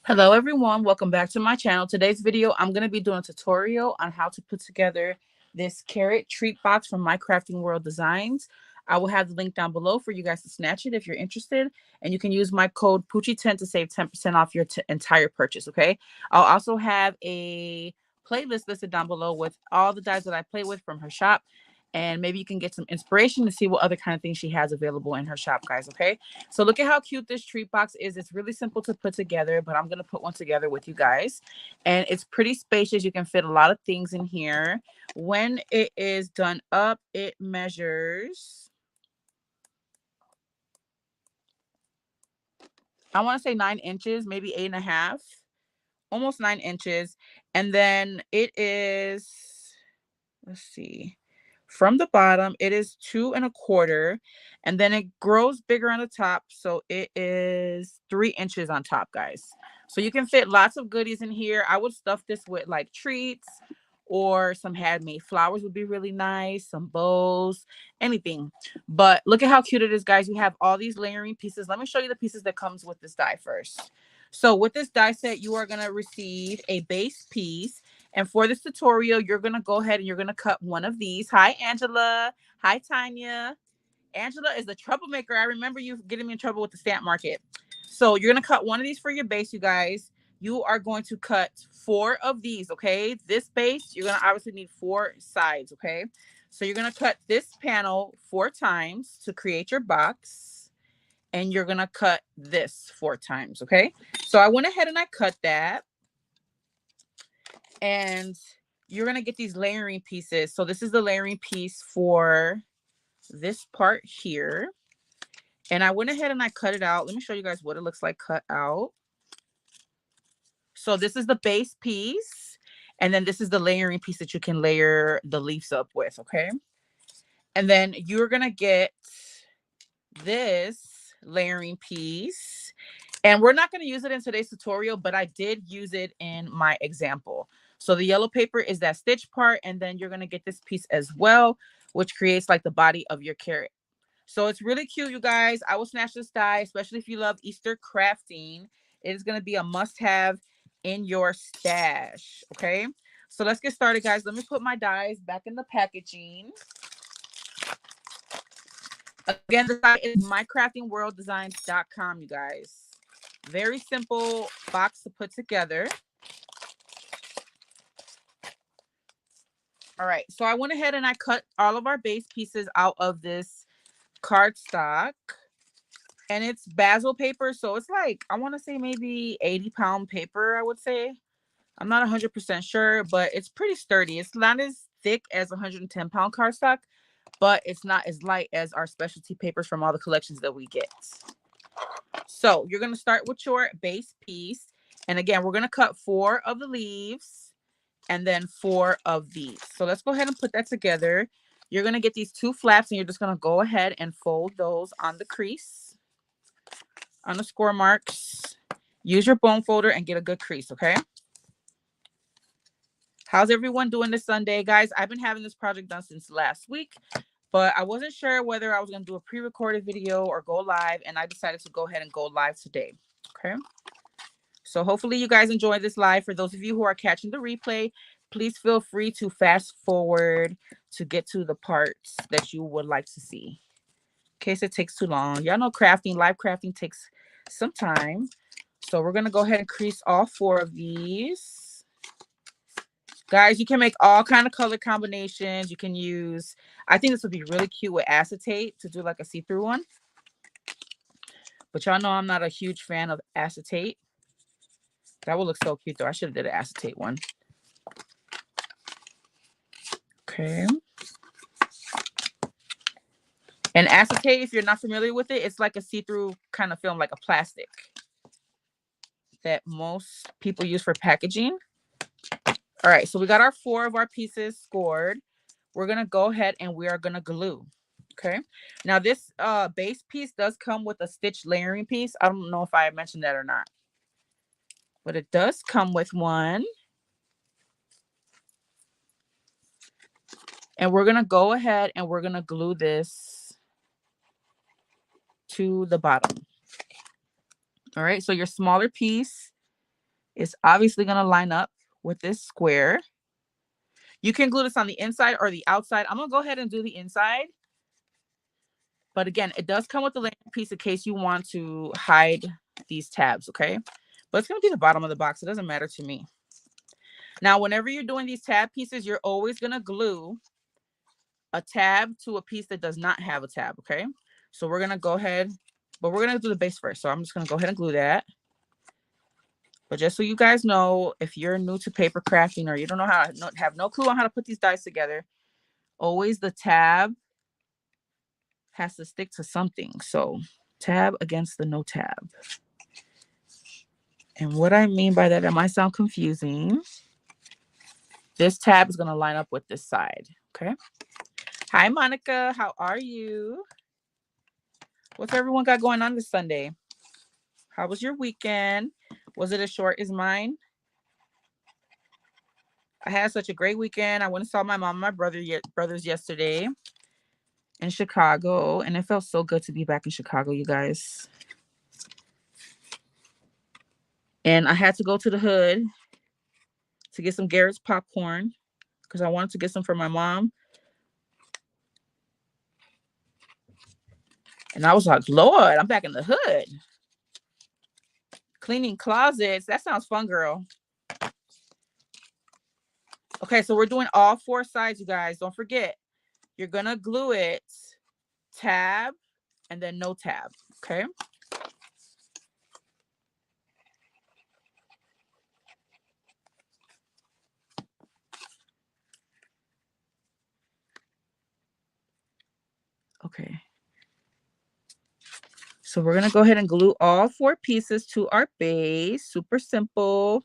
Hello everyone, welcome back to my channel. Today's video, I'm going to be doing a tutorial on how to put together this carrot treat box from My Crafting World Designs. I will have the link down below for you guys to snatch it if you're interested. And you can use my code Poochie10 to save 10% off your entire purchase, okay? I'll also have a playlist listed down below with all the dies that I play with from her shop. And maybe you can get some inspiration to see what other kind of things she has available in her shop, guys, okay? So look at how cute this treat box is. It's really simple to put together, but I'm going to put one together with you guys. And it's pretty spacious. You can fit a lot of things in here. When it is done up, it measures, I want to say 9 inches, maybe 8.5, almost 9 inches. And then it is, let's see, from the bottom, it is 2.25, and then it grows bigger on the top. So it is 3 inches on top, guys. So you can fit lots of goodies in here. I would stuff this with like treats or some handmade flowers would be really nice, some bows, anything. But look at how cute it is, guys. We have all these layering pieces. Let me show you the pieces that comes with this die first. So with this die set, you are going to receive a base piece. And for this tutorial, you're going to go ahead and you're going to cut one of these. Hi, Angela. Hi, Tanya. Angela is the troublemaker. I remember you getting me in trouble with the stamp market. So you're going to cut one of these for your base, you guys. You are going to cut 4 of these, okay? This base, you're going to obviously need 4 sides, okay? So you're going to cut this panel 4 times to create your box. And you're going to cut this 4 times, okay? So I went ahead and I cut that. And you're going to get these layering pieces. So this is the layering piece for this part here. And I went ahead and I cut it out. Let me show you guys what it looks like cut out. So this is the base piece. And then this is the layering piece that you can layer the leaves up with, okay? And then you're going to get this layering piece. And we're not going to use it in today's tutorial, but I did use it in my example. So the yellow paper is that stitch part, and then you're going to get this piece as well, which creates like the body of your carrot. So it's really cute, you guys. I will snatch this die, especially if you love Easter crafting. It is going to be a must-have in your stash, okay? So let's get started, guys. Let me put my dies back in the packaging. Again, the site is mycraftingworlddesigns.com, you guys. Very simple box to put together. All right, so I went ahead and I cut all of our base pieces out of this cardstock. And it's basil paper, so it's like, I want to say maybe 80-pound paper, I would say. I'm not 100% sure, but it's pretty sturdy. It's not as thick as 110-pound cardstock, but it's not as light as our specialty papers from all the collections that we get. So you're going to start with your base piece. And again, we're going to cut 4 of the leaves and then 4 of these. So let's go ahead and put that together. You're going to get these 2 flaps and you're just going to go ahead and fold those on the crease, on the score marks. Use your bone folder and get a good crease, okay? How's everyone doing this Sunday, guys? I've been having this project done since last week, but I wasn't sure whether I was going to do a pre-recorded video or go live, and I decided to go ahead and go live today, okay? So hopefully you guys enjoy this live. For those of you who are catching the replay, please feel free to fast forward to get to the parts that you would like to see, in case it takes too long. Y'all know crafting, live crafting takes some time. So we're going to go ahead and crease all 4 of these. Guys, you can make all kind of color combinations. You can use, I think this would be really cute with acetate to do like a see-through one. But y'all know I'm not a huge fan of acetate. That would look so cute though. I should have did an acetate one. Okay. And acetate, if you're not familiar with it, it's like a see-through kind of film, like a plastic that most people use for packaging. All right, so we got our 4 of our pieces scored. We're going to go ahead and we are going to glue. Okay. Now this base piece does come with a stitch layering piece. I don't know if I mentioned that or not, but it does come with one. And we're going to go ahead and we're going to glue this to the bottom. All right. So your smaller piece It's obviously going to line up with this square. You can glue this on the inside or the outside. I'm going to go ahead and do the inside. But again, it does come with a layer piece in case you want to hide these tabs, okay? But it's going to be the bottom of the box. It doesn't matter to me. Now, whenever you're doing these tab pieces, you're always going to glue a tab to a piece that does not have a tab, okay? So we're going to go ahead, but we're going to do the base first. So I'm just going to go ahead and glue that. But just so you guys know, if you're new to paper crafting or you don't know how to, have no clue on how to put these dies together, always the tab has to stick to something. So tab against the no tab. And what I mean by that, it might sound confusing. This tab is going to line up with this side, okay? Hi, Monica. How are you? What's everyone got going on this Sunday? How was your weekend? Was it as short as mine? I had such a great weekend. I went and saw my mom and my brothers yesterday in Chicago, and it felt so good to be back in Chicago, you guys. And I had to go to the hood to get some Garrett's popcorn because I wanted to get some for my mom. And I was like, Lord, I'm back in the hood. Cleaning closets. That sounds fun, girl. Okay, so we're doing all 4 sides, you guys. Don't forget, you're going to glue it tab and then no tab, okay? Okay. So we're going to go ahead and glue all 4 pieces to our base. Super simple.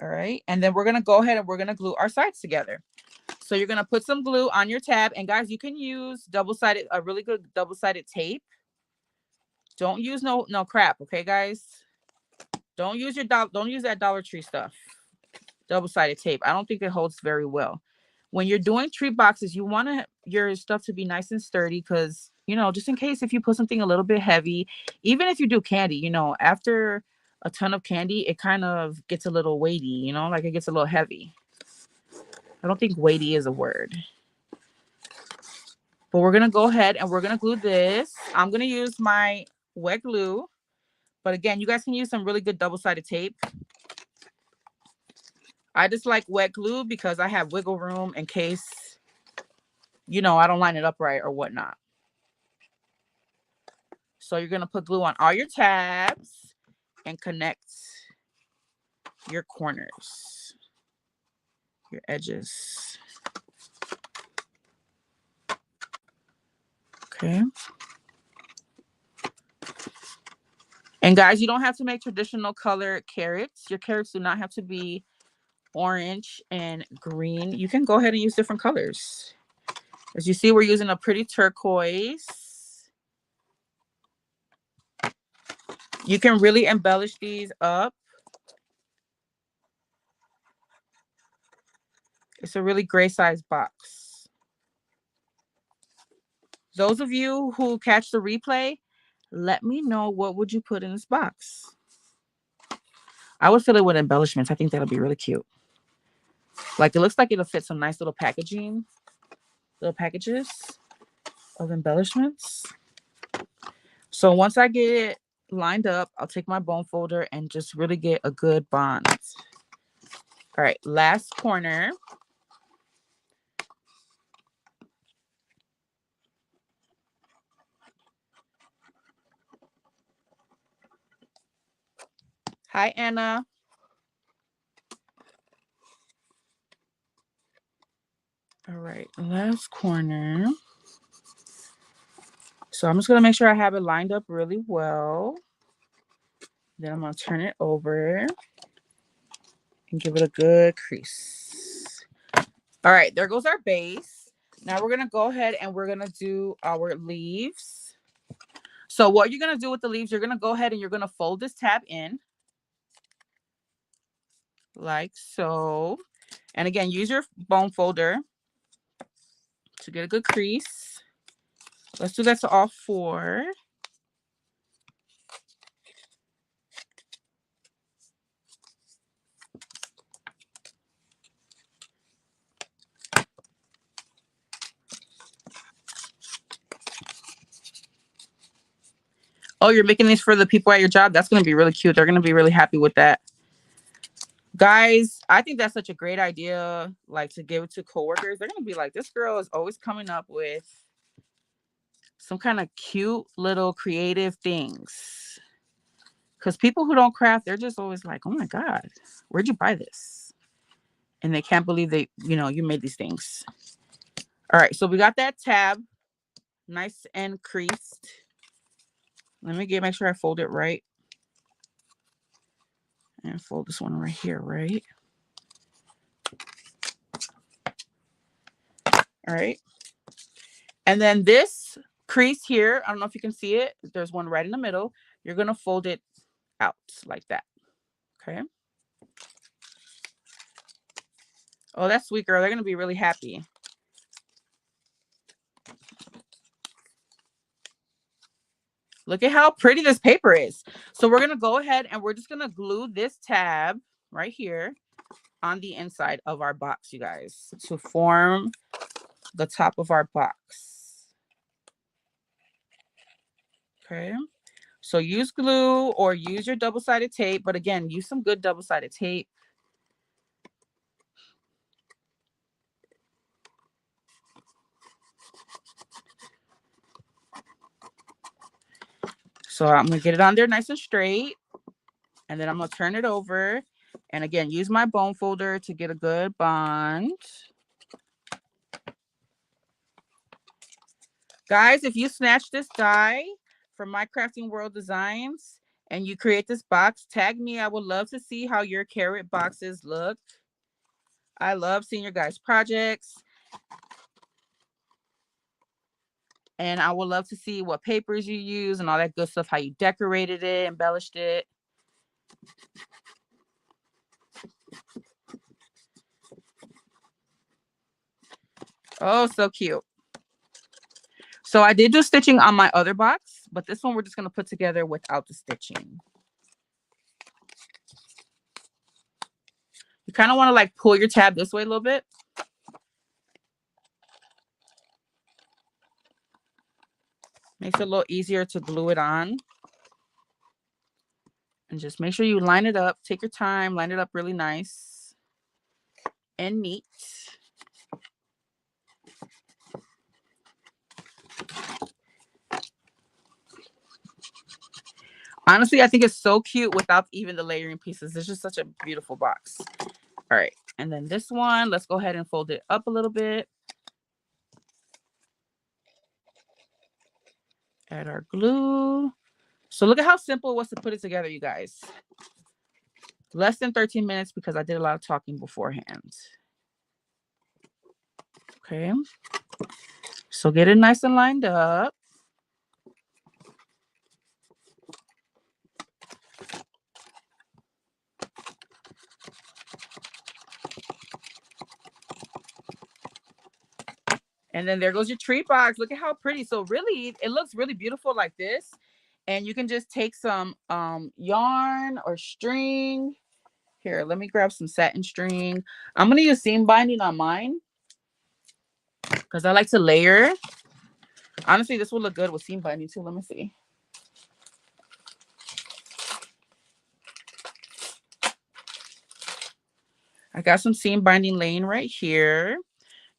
All right. And then we're going to go ahead and we're going to glue our sides together. So you're going to put some glue on your tab. And guys, you can use a really good double-sided tape. Don't use no crap. Okay, guys? Don't use that Dollar Tree stuff. Double-sided tape. I don't think it holds very well. When you're doing tree boxes, you want your stuff to be nice and sturdy because, you know, just in case if you put something a little bit heavy, even if you do candy, you know, after a ton of candy, it kind of gets a little weighty, you know, like it gets a little heavy. I don't think weighty is a word. But we're going to go ahead and we're going to glue this. I'm going to use my wet glue. But again, you guys can use some really good double-sided tape. I just like wet glue because I have wiggle room in case, you know, I don't line it up right or whatnot. So you're going to put glue on all your tabs and connect your corners, your edges. Okay. And guys, you don't have to make traditional color carrots. Your carrots do not have to be orange and green. You can go ahead and use different colors. As you see, we're using a pretty turquoise. You can really embellish these up. It's a really great size box. Those of you who catch the replay, let me know what would you put in this box. I would fill it with embellishments. I think that'll be really cute. Like it looks like it'll fit some nice little packages of embellishments. So once I get it lined up, I'll take my bone folder and just really get a good bond. All right, last corner. Hi, Anna. All right, last corner. So I'm just going to make sure I have it lined up really well. Then I'm going to turn it over and give it a good crease. All right, there goes our base. Now we're going to go ahead and we're going to do our leaves. So what you're going to do with the leaves, you're going to go ahead and you're going to fold this tab in. Like so. And again, use your bone folder to get a good crease. Let's do that to all 4. Oh, you're making these for the people at your job? That's going to be really cute. They're going to be really happy with that. Guys, I think that's such a great idea, like to give it to coworkers. They're going to be like, this girl is always coming up with some kind of cute little creative things. Because people who don't craft, they're just always like, oh my God, where'd you buy this? And they can't believe you made these things. All right, so we got that tab nice and creased. Let me make sure I fold it right. And fold this one right here, right? All right. And then this crease here, I don't know if you can see it. There's one right in the middle. You're going to fold it out like that. Okay. Oh, that's sweet, girl. They're going to be really happy. Look at how pretty this paper is. So we're going to go ahead and we're just going to glue this tab right here on the inside of our box, you guys, to form the top of our box. Okay. So use glue or use your double-sided tape. But again, use some good double-sided tape. So I'm going to get it on there nice and straight. And then I'm going to turn it over. And again, use my bone folder to get a good bond. Guys, if you snatch this die from My Crafting World Designs and you create this box, tag me. I would love to see how your carrot boxes look. I love seeing your guys' projects. And I would love to see what papers you use and all that good stuff, how you decorated it, embellished it. Oh, so cute. So I did do stitching on my other box, but this one we're just going to put together without the stitching. You kind of want to like pull your tab this way a little bit. Makes it a little easier to glue it on. And just make sure you line it up. Take your time, line it up really nice and neat. Honestly, I think it's so cute without even the layering pieces. It's just such a beautiful box. All right. And then this one, let's go ahead and fold it up a little bit. Add our glue. So look at how simple it was to put it together, you guys. Less than 13 minutes because I did a lot of talking beforehand. Okay. So get it nice and lined up. And then there goes your tree box. Look at how pretty. So really, it looks really beautiful like this. And you can just take some yarn or string. Here, let me grab some satin string. I'm going to use seam binding on mine because I like to layer. Honestly, this will look good with seam binding too. Let me see. I got some seam binding laying right here.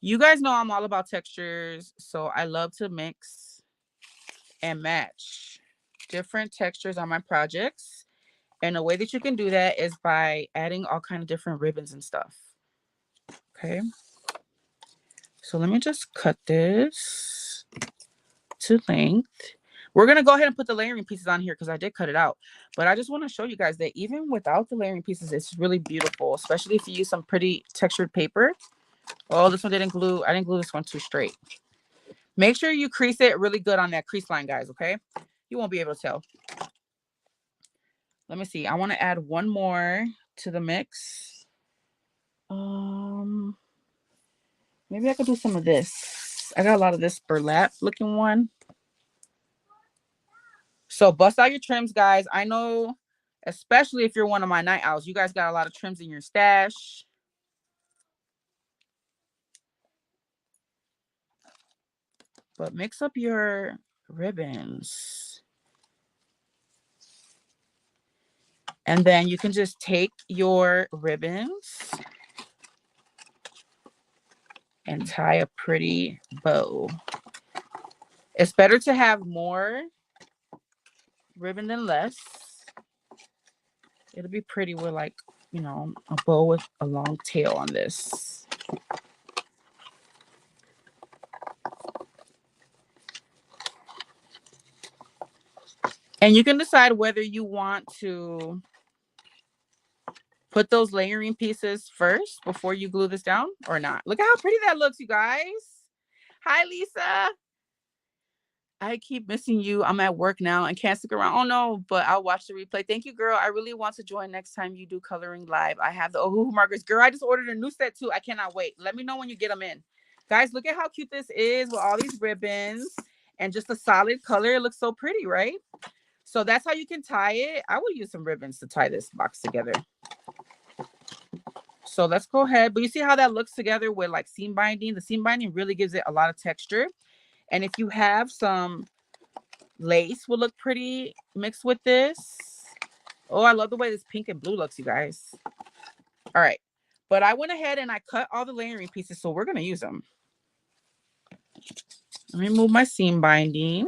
You guys know I'm all about textures, so I love to mix and match different textures on my projects. And the way that you can do that is by adding all kind of different ribbons and stuff. Okay. So let me just cut this to length. We're going to go ahead and put the layering pieces on here because I did cut it out. But I just want to show you guys that even without the layering pieces, it's really beautiful, especially if you use some pretty textured paper. Oh, this one didn't glue. I didn't glue this one too straight. Make sure you crease it really good on that crease line, guys, okay? You won't be able to tell. Let me see. I want to add one more to the mix. Maybe I could do some of this. I got a lot of this burlap looking one. So bust out your trims, guys. I know, especially if you're one of my night owls, you guys got a lot of trims in your stash. But mix up your ribbons. And then you can just take your ribbons and tie a pretty bow. It's better to have more ribbon than less. It'll be pretty with like, you know, a bow with a long tail on this. And you can decide whether you want to put those layering pieces first before you glue this down or not. Look at how pretty that looks, you guys. Hi, Lisa. I keep missing you. I'm at work now and can't stick around. Oh no, but I'll watch the replay. Thank you, girl. I really want to join next time you do coloring live. I have the Ohuhu markers. Girl, I just ordered a new set too. I cannot wait. Let me know when you get them in. Guys, look at how cute this is with all these ribbons and just a solid color. It looks so pretty, right? So that's how you can tie it. I will use some ribbons to tie this box together. So let's go ahead. But you see how that looks together with like seam binding? The seam binding really gives it a lot of texture. And if you have some lace, will look pretty mixed with this. Oh, I love the way this pink and blue looks, you guys. All right. But I went ahead and I cut all the layering pieces, so we're going to use them. Let me move my seam binding.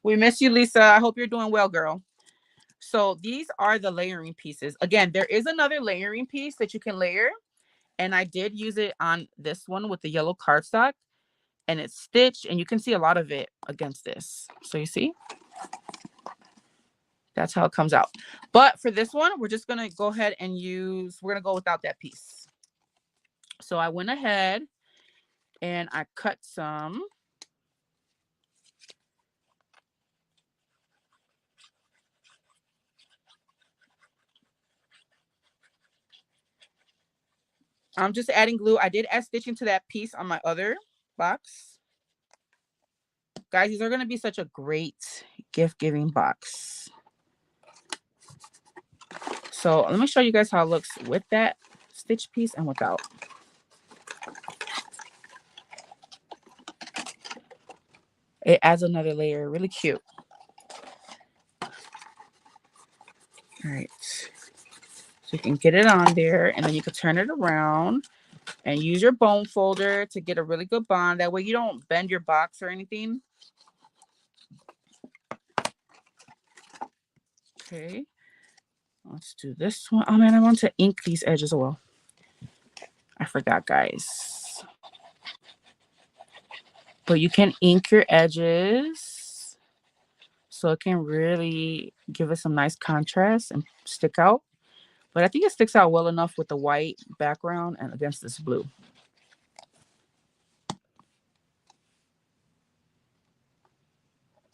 We miss you, Lisa. I hope you're doing well, girl. So these are the layering pieces. Again, there is another layering piece that you can layer. And I did use it on this one with the yellow cardstock. And it's stitched. And you can see a lot of it against this. So you see? That's how it comes out. But for this one, we're just going to go ahead and we're going to go without that piece. So I went ahead and I cut some. I'm just adding glue. I did add stitching to that piece on my other box. Guys, these are going to be such a great gift giving box. So let me show you guys how it looks with that stitch piece and without. It adds another layer. Really cute. All right. So you can get it on there and then you can turn it around and use your bone folder to get a really good bond. That way you don't bend your box or anything. Okay. Let's do this one. Oh man, I want to ink these edges as well. I forgot, guys. But you can ink your edges so it can really give it some nice contrast and stick out. But I think it sticks out well enough with the white background and against this blue.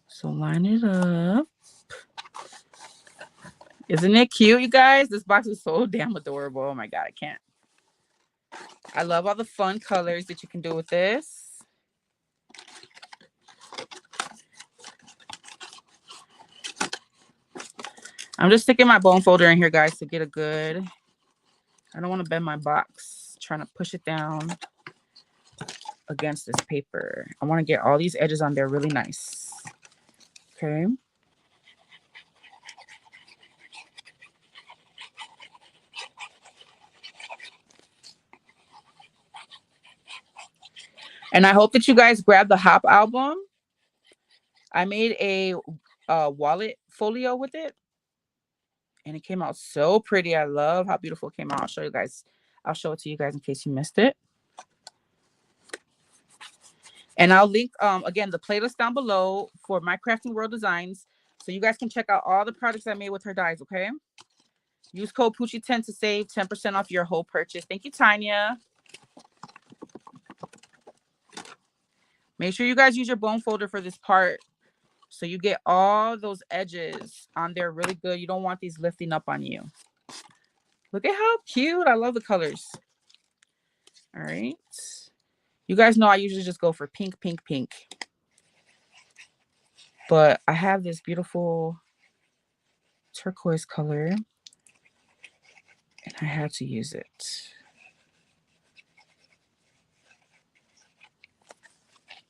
So line it up. Isn't it cute, you guys? This box is so damn adorable. Oh my God, I can't. I love all the fun colors that you can do with this. I'm just sticking my bone folder in here, guys, to get a good. I don't want to bend my box. Trying to push it down against this paper. I want to get all these edges on there really nice. Okay. And I hope that you guys grab the Hop album. I made a wallet folio with it. And it came out so pretty. I love how beautiful it came out. I'll show you guys. I'll show it to you guys in case you missed it. And I'll link, again, the playlist down below for My Crafting World Designs. So you guys can check out all the products I made with her dies, okay? Use code Poochie10 to save 10% off your whole purchase. Thank you, Tanya. Make sure you guys use your bone folder for this part so you get all those edges on there really good. You don't want these lifting up on you. Look at how cute. I love the colors. All right. You guys know I usually just go for pink, pink, pink. But I have this beautiful turquoise color and I had to use it.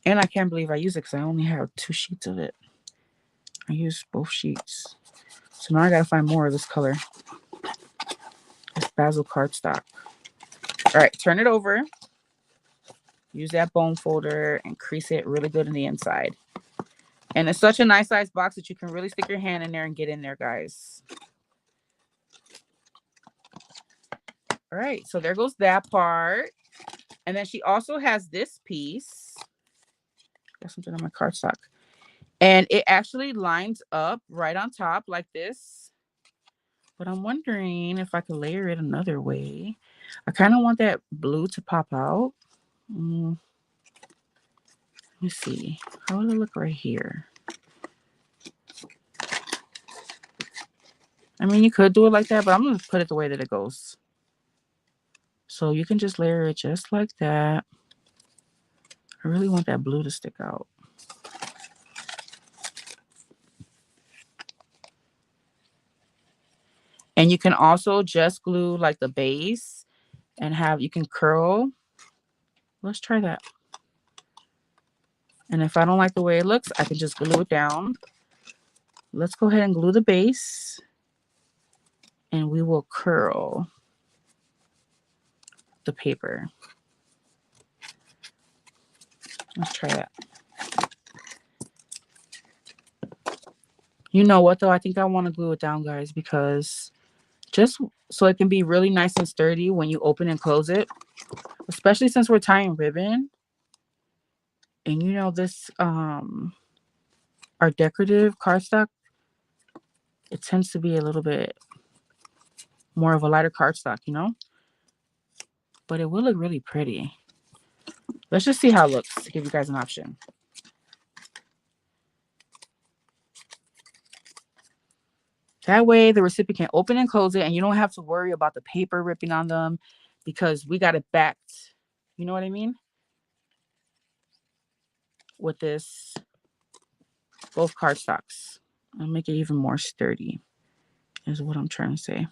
And I can't believe I used it because I only have 2 sheets of it. I used both sheets. So now I gotta find more of this color. It's basil cardstock. All right, turn it over. Use that bone folder and crease it really good in the inside. And it's such a nice size box that you can really stick your hand in there and get in there, guys. All right, so there goes that part. And then she also has this piece. Got something on my cardstock. And it actually lines up right on top like this. But I'm wondering if I could layer it another way. I kind of want that blue to pop out. Let me see. How would it look right here? I mean, you could do it like that, but I'm going to put it the way that it goes. So you can just layer it just like that. I really want that blue to stick out. And you can also just glue like the base and you can curl. Let's try that. And if I don't like the way it looks, I can just glue it down. Let's go ahead and glue the base. And we will curl the paper. Let's try that. You know what though? I think I want to glue it down, guys, because just so it can be really nice and sturdy when you open and close it, especially since we're tying ribbon. And you know this, our decorative cardstock, it tends to be a little bit more of a lighter cardstock, you know? But it will look really pretty. Let's just see how it looks to give you guys an option. That way the recipient can open and close it and you don't have to worry about the paper ripping on them because we got it backed. You know what I mean? With this, both cardstocks. I'll make it even more sturdy is what I'm trying to say.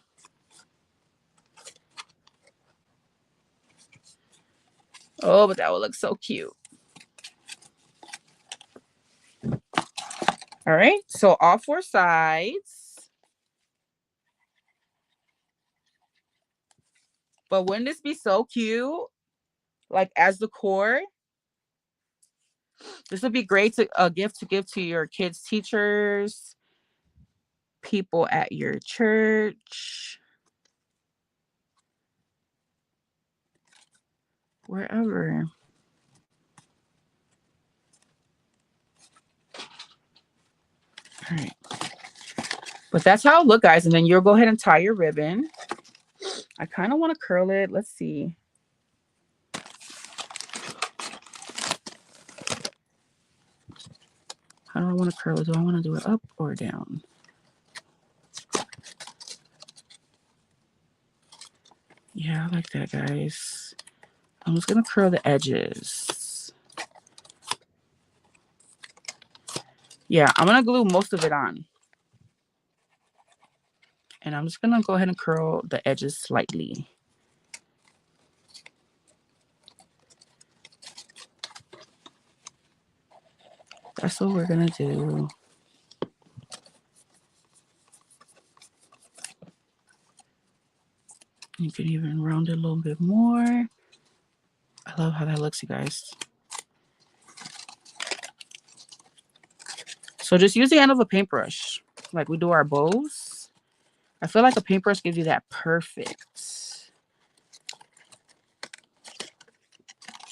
Oh, but that would look so cute. All right, so all 4 sides. But wouldn't this be so cute? Like as the core? This would be great to a gift to give to your kids' teachers, people at your church, wherever. All right. But that's how it look, guys. And then you'll go ahead and tie your ribbon. I kind of want to curl it. Let's see. How do I want to curl it? Do I want to do it up or down? Yeah, I like that, guys. I'm just going to curl the edges. Yeah, I'm going to glue most of it on. And I'm just going to go ahead and curl the edges slightly. That's what we're going to do. You can even round it a little bit more. I love how that looks, you guys. So just use the end of a paintbrush like we do our bows. I feel like a paintbrush gives you that perfect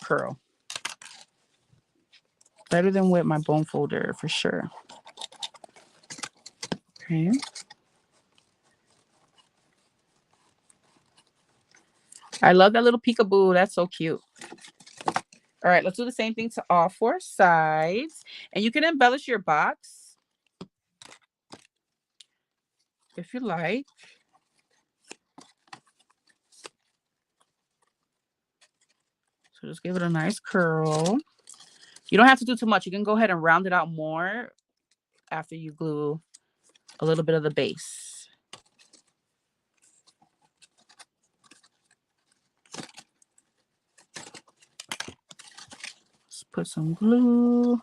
curl. Better than with my bone folder for sure. Okay. I love that little peekaboo. That's so cute. All right, let's do the same thing to all 4 sides. And you can embellish your box if you like. So just give it a nice curl. You don't have to do too much. You can go ahead and round it out more after you glue a little bit of the base. Let's put some glue.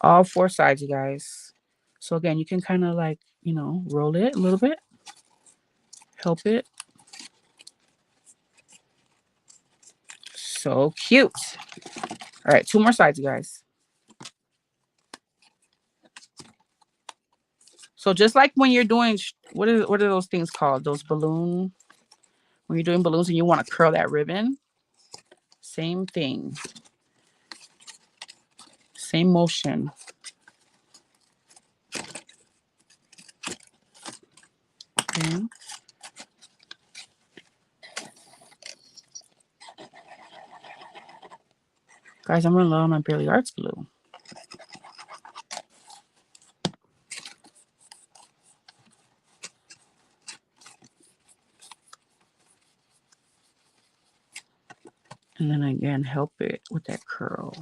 All 4 sides, you guys. So again, you can kind of like, you know, roll it a little bit. Help it. So cute. All right, 2 more sides, you guys. So just like when you're doing, what are those things called? Those balloon, when you're doing balloons and you want to curl that ribbon. Same thing. Same motion. Okay. Guys, I'm running low on my Barely Arts glue. And then again, help it with that curl.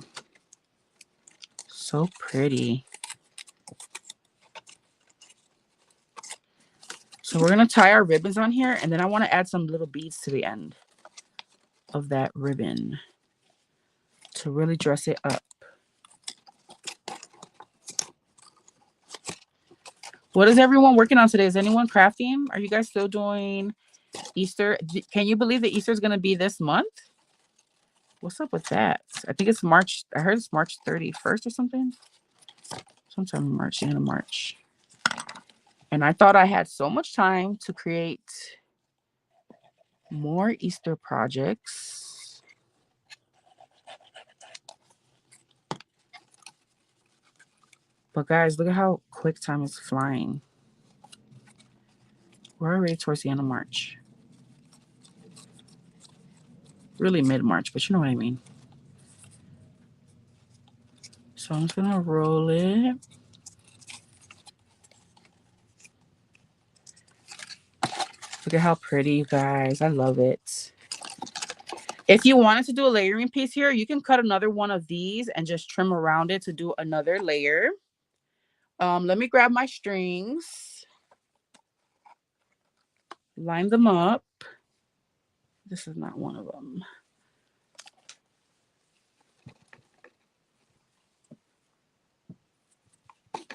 So pretty. So we're going to tie our ribbons on here, and then I want to add some little beads to the end of that ribbon to really dress it up. What is everyone working on today? Is anyone crafting? Are you guys still doing Easter? Can you believe that Easter is going to be this month? What's up with that? I think it's March. I heard it's March 31st or something. Sometime in March, the end of March. And I thought I had so much time to create more Easter projects. But guys, look at how quick time is flying. We're already towards the end of March. Really mid-March, but you know what I mean. So I'm just going to roll it. Look at how pretty, you guys. I love it. If you wanted to do a layering piece here, you can cut another one of these and just trim around it to do another layer. Let me grab my strings. Line them up. This is not one of them.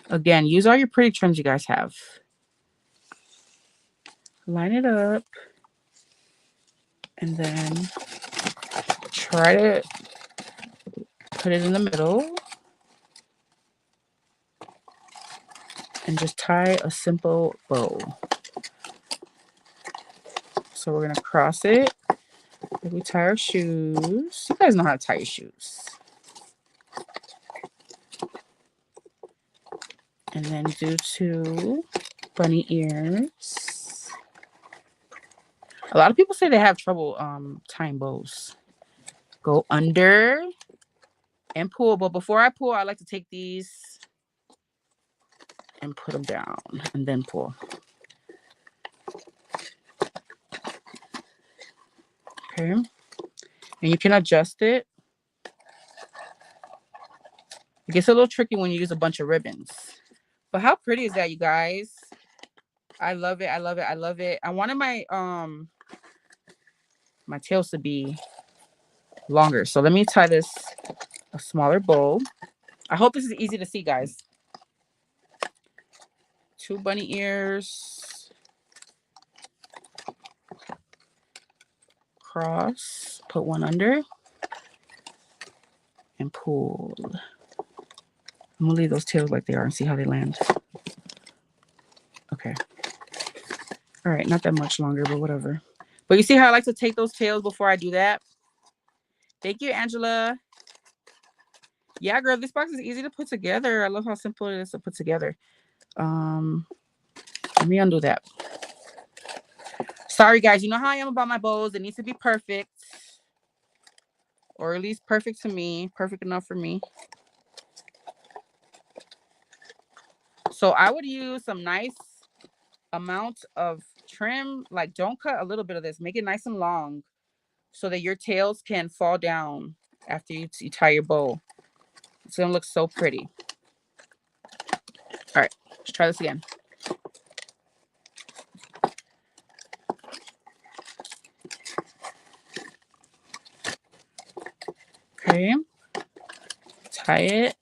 Again, use all your pretty trims you guys have. Line it up. And then try to put it in the middle. And just tie a simple bow. So we're going to cross it. Like we tie our shoes. You guys know how to tie your shoes. And then do 2 bunny ears. A lot of people say they have trouble tying bows. Go under and pull. But before I pull, I like to take these and put them down and then pull. Okay. And you can adjust it. It gets a little tricky when you use a bunch of ribbons. But how pretty is that, you guys? I love it. I love it. I love it. I wanted my my tails to be longer. So let me tie this a smaller bow. I hope this is easy to see, guys. 2 bunny ears. Cross. Put one under. And pull. I'm going to leave those tails like they are and see how they land. Okay. All right. Not that much longer, but whatever. But you see how I like to take those tails before I do that? Thank you, Angela. Yeah, girl, this box is easy to put together. I love how simple it is to put together. Let me undo that. Sorry, guys. You know how I am about my bows. It needs to be perfect. Or at least perfect to me. Perfect enough for me. So I would use some nice amount of trim. Like, don't cut a little bit of this. Make it nice and long so that your tails can fall down after you tie your bow. It's going to look so pretty. All right, let's try this again. Okay, tie it.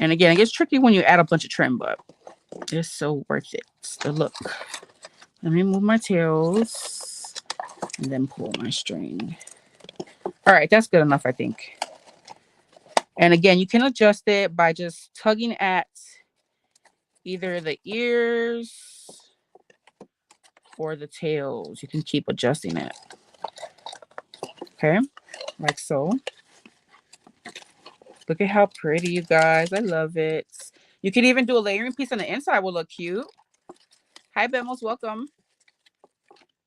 And again, it gets tricky when you add a bunch of trim, but it's so worth it. It's the look. Let me move my tails and then pull my string. All right, that's good enough, I think. And again, you can adjust it by just tugging at either the ears or the tails. You can keep adjusting it. Okay, like so. Look at how pretty, you guys. I love it. You can even do a layering piece on the inside. Will look cute. Hi, Bemos. Welcome.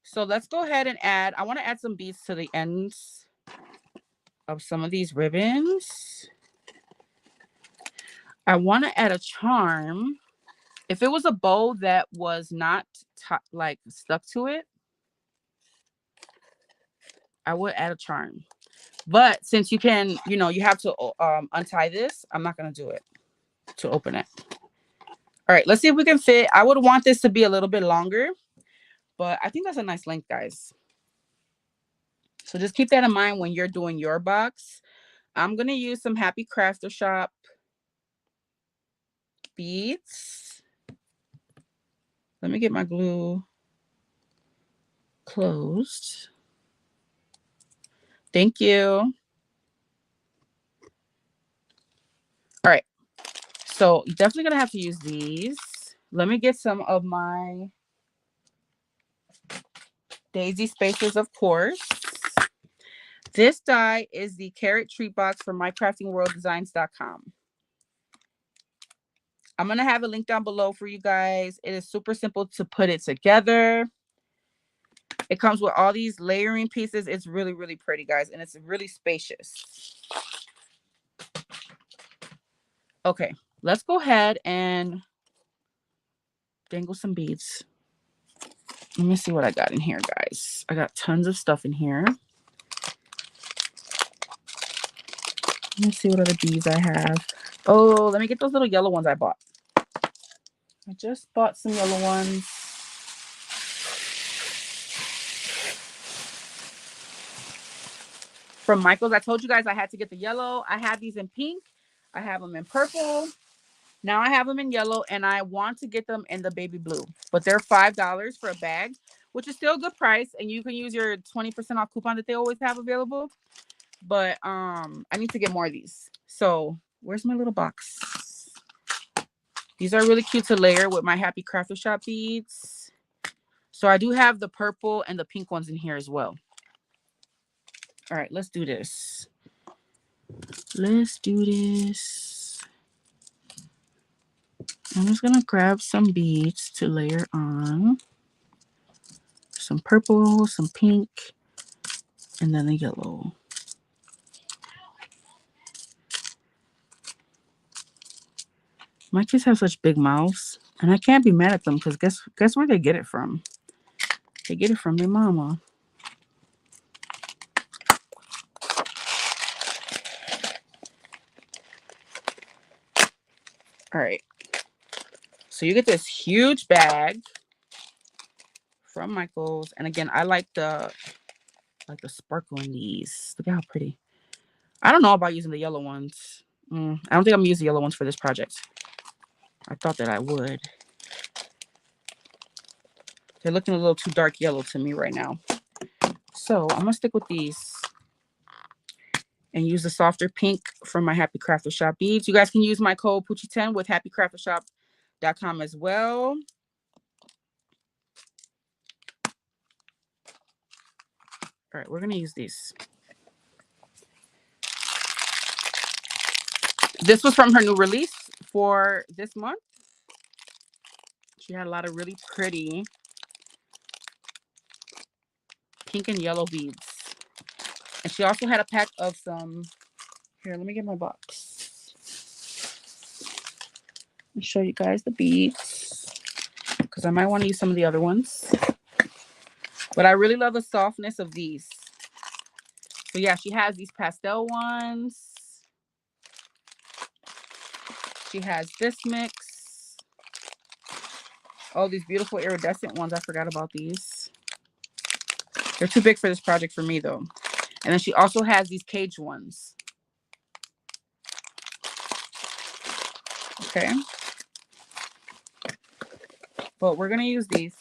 So let's go ahead and add. I want to add some beads to the ends of some of these ribbons. I want to add a charm. If it was a bow that was not like stuck to it, I would add a charm. But since you can, you know, you have to untie this, I'm not going to do it to open it. All right, let's see if we can fit. I would want this to be a little bit longer, but I think that's a nice length, guys. So just keep that in mind when you're doing your box. I'm going to use some Happy Crafter Shop beads. Let me get my glue closed. Thank you. All right. So you're definitely going to have to use these. Let me get some of my daisy spacers, of course. This die is the Carrot Treat Box from mycraftingworlddesigns.com. I'm going to have a link down below for you guys. It is super simple to put it together. It comes with all these layering pieces. It's really, really pretty, guys, and it's really spacious. Okay, let's go ahead and dangle some beads. Let me see what I got in here, guys. I got tons of stuff in here. Let me see what other beads I have. Oh, let me get those little yellow ones I bought. I just bought some yellow ones. From Michaels. I told you guys I had to get the yellow. I have these in pink. I have them in purple. Now I have them in yellow, and I want to get them in the baby blue. But they're $5 for a bag, which is still a good price. And you can use your 20% off coupon that they always have available. But I need to get more of these. So where's my little box? These are really cute to layer with my Happy Crafter Shop beads. So I do have the purple and the pink ones in here as well. All right, let's do this. Let's do this. I'm just going to grab some beads to layer on. Some purple, some pink, and then the yellow. My kids have such big mouths, and I can't be mad at them because guess where they get it from? They get it from their mama. All right. So you get this huge bag from Michaels, and again, I like the sparkle in these. Look at how pretty. I don't know about using the yellow ones. I don't think I'm gonna use the yellow ones for this project. I thought that I would. They're looking a little too dark yellow to me right now. So I'm gonna stick with these and use the softer pink from my Happy Crafter Shop beads. You guys can use my code Poochie10 with happycraftershop.com as well. All right, we're gonna use these. This was from her new release for this month. She had a lot of really pretty pink and yellow beads. And she also had a pack of some, here, let me get my box. show you guys the beads because I might want to use some of the other ones. But I really love the softness of these. So yeah, she has these pastel ones. She has this mix. Oh, these beautiful iridescent ones. I forgot about these. They're too big for this project for me though. And then she also has these cage ones. Okay. But we're going to use these.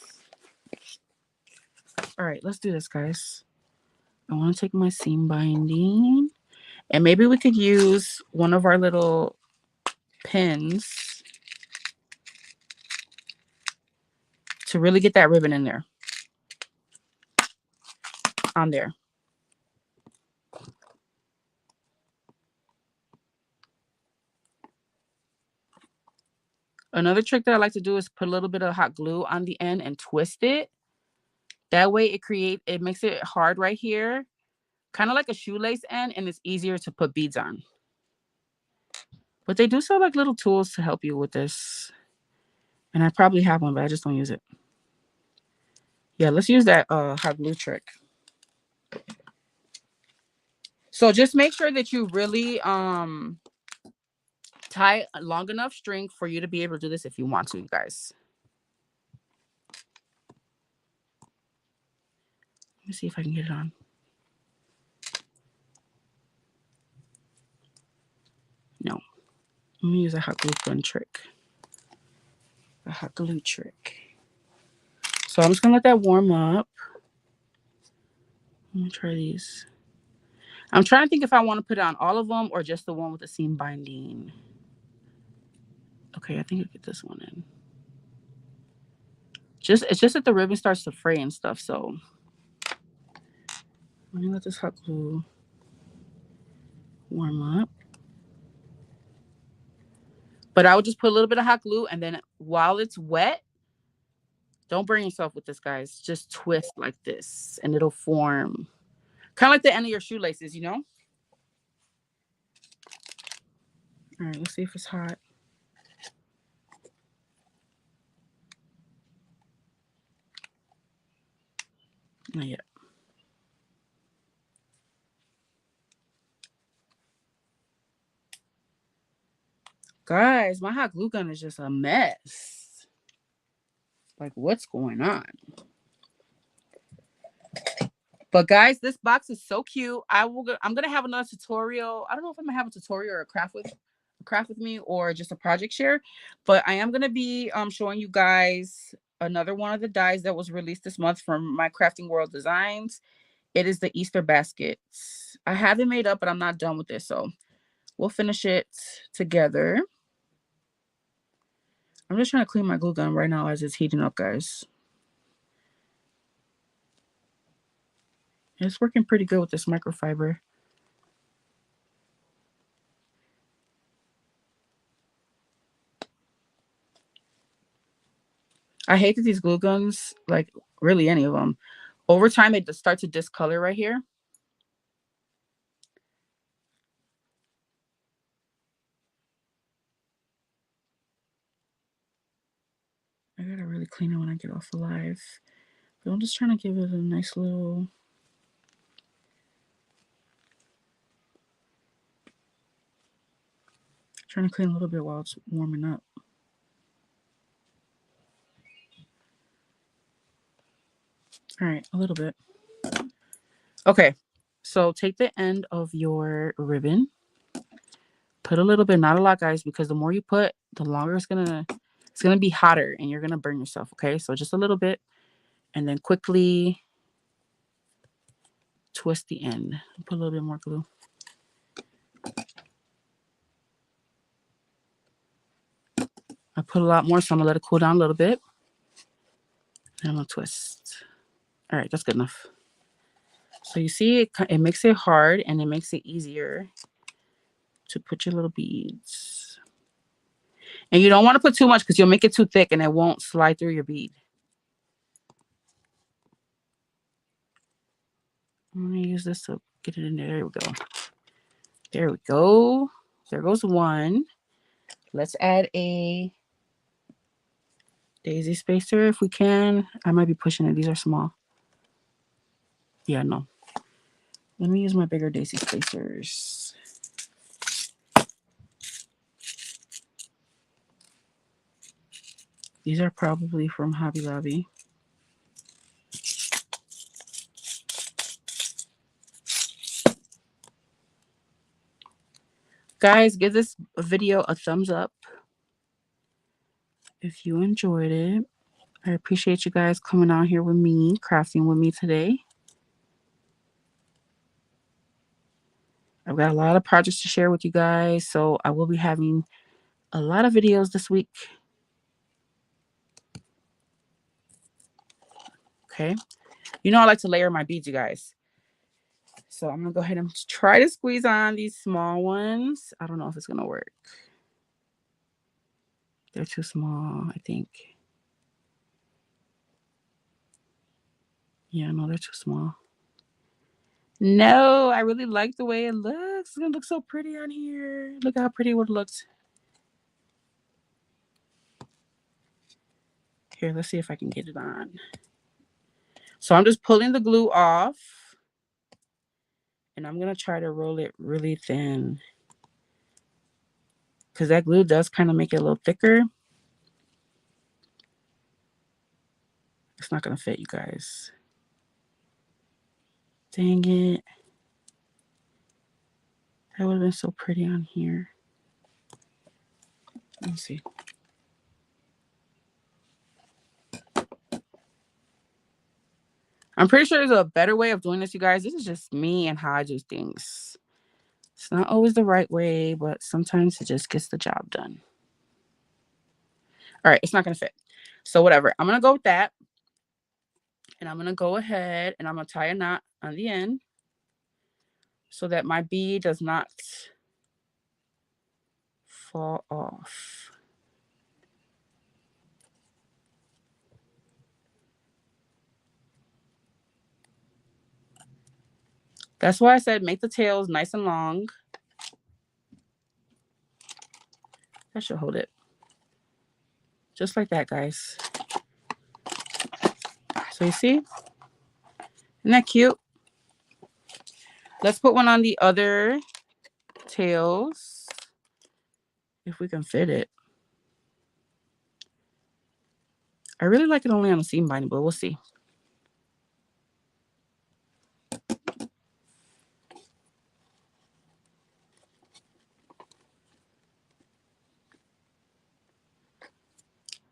All right, let's do this, guys. I want to take my seam binding. And maybe we could use one of our little pins to really get that ribbon in there. On there. Another trick that I like to do is put a little bit of hot glue on the end and twist it. That way it makes it hard right here. Kind of like a shoelace end, and it's easier to put beads on. But they do sell like little tools to help you with this. And I probably have one, but I just don't use it. Yeah, let's use that hot glue trick. So just make sure that you really tie a long enough string for you to be able to do this if you want to, you guys. Let me see if I can get it on. No. Let me use a hot glue gun trick. A hot glue trick. So I'm just gonna let that warm up. Let me try these. I'm trying to think if I want to put it on all of them or just the one with the seam binding. Okay, I think I'll get this one in. It's just that the ribbon starts to fray and stuff, so I'm gonna let this hot glue warm up. But I would just put a little bit of hot glue, and then while it's wet, don't burn yourself with this, guys. Just twist like this, and it'll form kind of like the end of your shoelaces, you know? All right, let's see if it's hot. Not yet. Guys, my hot glue gun is just a mess. Like, what's going on? But guys, this box is so cute. I'm gonna have another tutorial. I don't know if I'm gonna have a tutorial or a craft with me or just a project share, but I am gonna be showing you guys another one of the dies that was released this month from my Crafting World Designs. It is the Easter basket. I have it made up, but I'm not done with this, so we'll finish it together. I'm just trying to clean my glue gun right now as it's heating up, guys. It's working pretty good with this microfiber. I hate that these glue guns, like really any of them, over time they start to discolor right here. I gotta really clean it when I get off the live. But I'm just trying to give it a nice little... Trying to clean a little bit while it's warming up. All right, a little bit. Okay, so take the end of your ribbon. Put a little bit, not a lot, guys, because the more you put, the longer it's gonna be hotter and you're gonna burn yourself, okay? So just a little bit, and then quickly twist the end. Put a little bit more glue. I put a lot more, so I'm gonna let it cool down a little bit. And I'm gonna twist. All right, that's good enough. So you see, it makes it hard and it makes it easier to put your little beads. And you don't want to put too much because you'll make it too thick and it won't slide through your bead. I'm gonna use this to get it in there. There we go. There we go. There goes one. Let's add a daisy spacer if we can. I might be pushing it. These are small. Yeah, no. Let me use my bigger daisy spacers. These are probably from Hobby Lobby. Guys, give this video a thumbs up if you enjoyed it. I appreciate you guys coming out here with me, crafting with me today. I've got a lot of projects to share with you guys, so I will be having a lot of videos this week. Okay. You know I like to layer my beads, you guys. So I'm going to go ahead and try to squeeze on these small ones. I don't know if it's going to work. They're too small, I think. Yeah, no, they're too small. No, I really like the way it looks. It's going to look so pretty on here. Look how pretty it would look. Here, let's see if I can get it on. So I'm just pulling the glue off. And I'm going to try to roll it really thin. Because that glue does kind of make it a little thicker. It's not going to fit, you guys. Dang it. That would have been so pretty on here. Let me see. I'm pretty sure there's a better way of doing this, you guys. This is just me and how I do things. It's not always the right way, but sometimes it just gets the job done. All right, it's not going to fit. So whatever. I'm going to go with that. And I'm going to go ahead and I'm going to tie a knot on the end so that my bead does not fall off. That's why I said make the tails nice and long. That should hold it. Just like that, guys. So you see? Isn't that cute? Let's put one on the other tails. If we can fit it. I really like it only on the seam binding, but we'll see.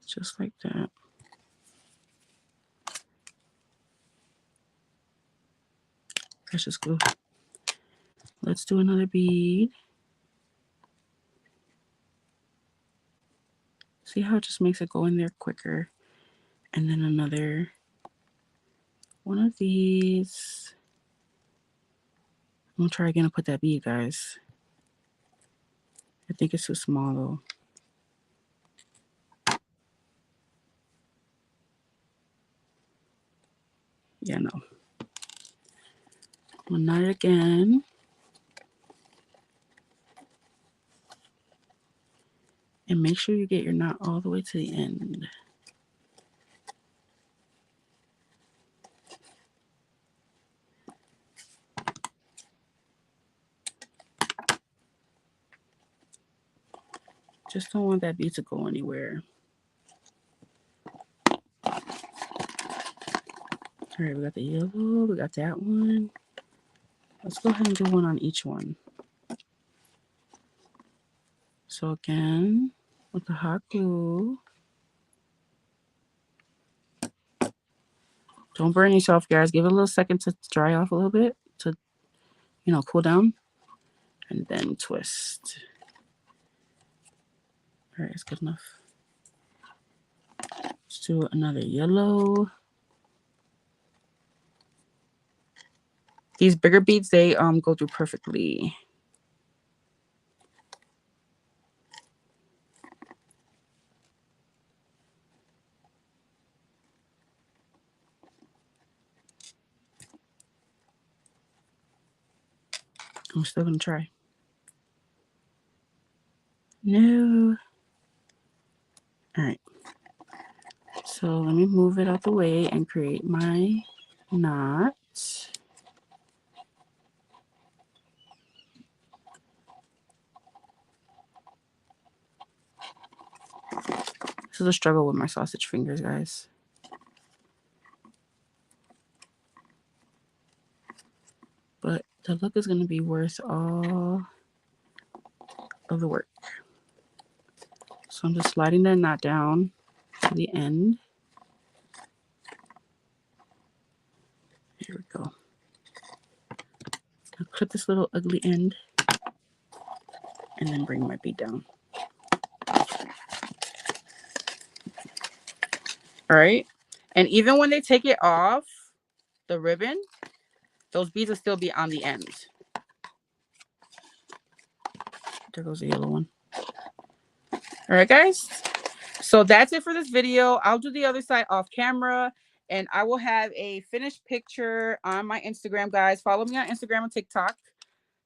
Just like that. That's just glue. Let's do another bead. See how it just makes it go in there quicker. And then another one of these. I'm gonna try again to put that bead, guys. I think it's too small though. Yeah, no. We'll knot it again. And make sure you get your knot all the way to the end. Just don't want that bead to go anywhere. All right, we got the yellow, we got that one. Let's go ahead and do one on each one. So again, with the hot glue. Don't burn yourself, guys. Give it a little second to dry off a little bit, to, cool down. And then twist. All right, it's good enough. Let's do another yellow. These bigger beads, they go through perfectly. I'm still gonna try. No. All right. So let me move it out the way and create my knot. This is a struggle with my sausage fingers, guys. But the look is going to be worth all of the work. So I'm just sliding that knot down to the end. Here we go. I'll clip this little ugly end and then bring my bead down. All right. And even when they take it off the ribbon, those beads will still be on the end. There goes the yellow one. All right, guys. So that's it for this video. I'll do the other side off camera, and I will have a finished picture on my Instagram, guys. Follow me on Instagram and TikTok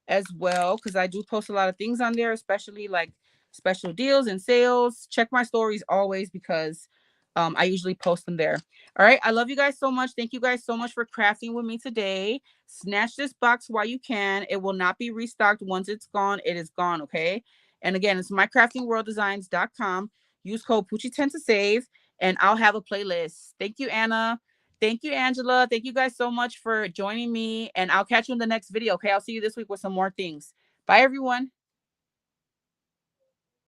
as well, because I do post a lot of things on there, especially like special deals and sales. Check my stories always, because I usually post them there. All right. I love you guys so much. Thank you guys so much for crafting with me today. Snatch this box while you can. It will not be restocked. Once it's gone, it is gone. Okay. And again, it's mycraftingworlddesigns.com. Use code Poochie10 to save, and I'll have a playlist. Thank you, Anna. Thank you, Angela. Thank you guys so much for joining me, and I'll catch you in the next video. Okay. I'll see you this week with some more things. Bye, everyone.